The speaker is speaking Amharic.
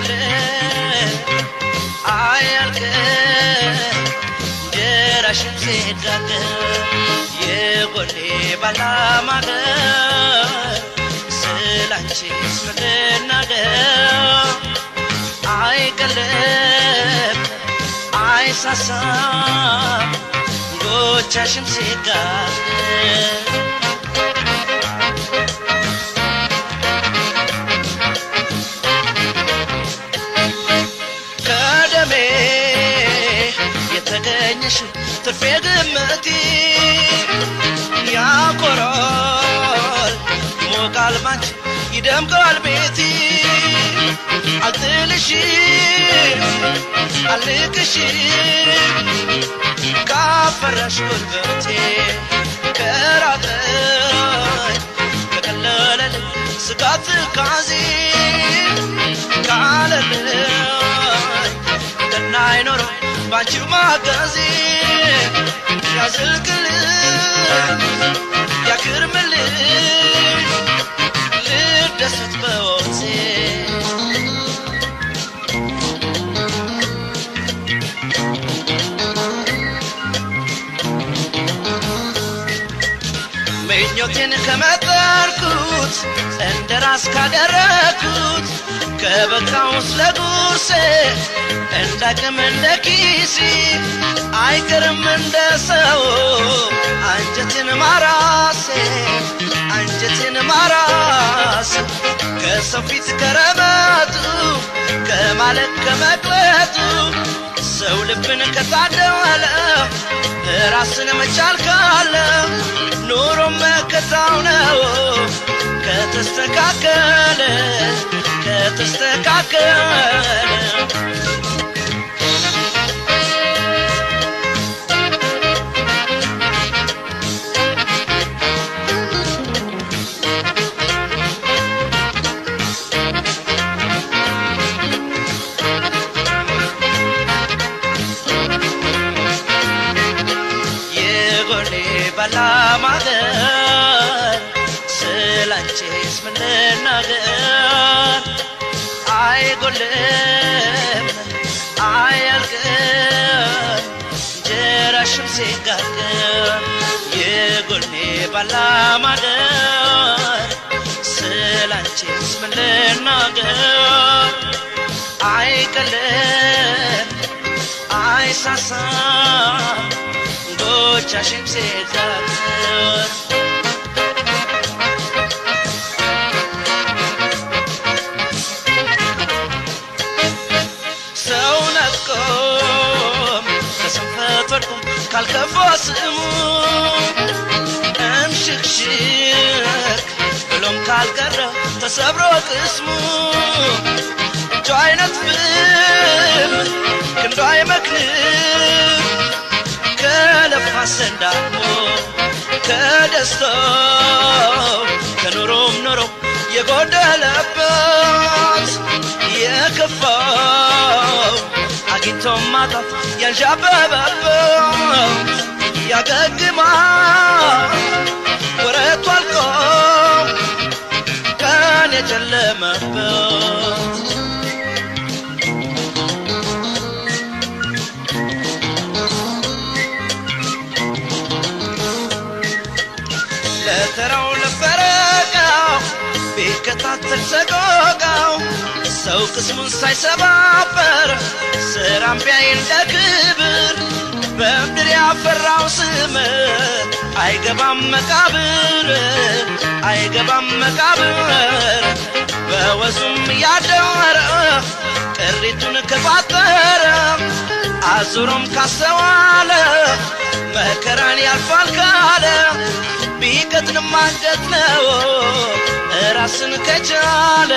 የጎለ አያልቅ ጀራሽም ሲጋገር የጎሌ ባላማገር ስላንቺስ ምንናገር አይቀልም አይሳሳም ጎቻሽም ሲጋገር ከደሜ የተገኘሽ ትርፌ ግምቴ ያኮራል ሞቃል ባንቺ ይደምቃል ቤቴ አልጥልሽም አልቅሽም ካፈራሽ ጉልበቴ ከራቀኝ ከቀለለልኝ ስጋት ካዜ ካለልኝ ገና አይኖረው ባንቺው ማጋዜ ያዝልቅልኝ ያክርምልኝ ልደሰት በወቅቴ ምኞቴን ከመጠርኩት እንደራስ ካደረኩት ከበቃው ስለጉርሴ እንዳቅም እንደኪሲ አይቀርም እንደሰው አንጀቴን ማራሴ አንጀቴን ማራሴ ከሰው ፊት ከረመጡ ከማለት ከመቅለጡ ሰው ልብን ከታደለ ራስን መቻል ካለ ኑሮ መከታው ነው ከተስተካከለ የጎኔ ባላማገር ስላንቺስ ምንናገር አይጎልም አያልቅም ጀራሽም ሲጋገር የጎኔ ባላማገር ስላንቺስ ምንናገር አይቀልም አይሳሳም ጎቻሽም ሲጋገር ካልከፋ ስሙ እምሽክሽክ ብሎም ካልቀረ ተሰብሮ ቅስሙ እጁ አይነጥፍም ክንዱ አይመክንም ከለፋ ሰንዳሞ ከደስታው ከኑሮም ኑሮ የጎደለበት የከፋው አግኝቶም ማጣት ያንዣበበበት ያገግማል ወረቱ አልቆ ቀን የጨለመበት ለተራው ለፈረቃው ቢከታተል ሰቆቃው ሰው ቅስሙን ሳይሰባበር ስራም ቢያይ እንደ ክብር በምድር ያፈራው ስም አይገባም መቃብር አይገባም መቃብር በወዙም ያደረ ቅሪቱን ከፋጠረ አዙሮም ካስተዋለ መከራን ያልፋል ካለ ቢቀጥንም አንገት ነው ራስን ከቻለ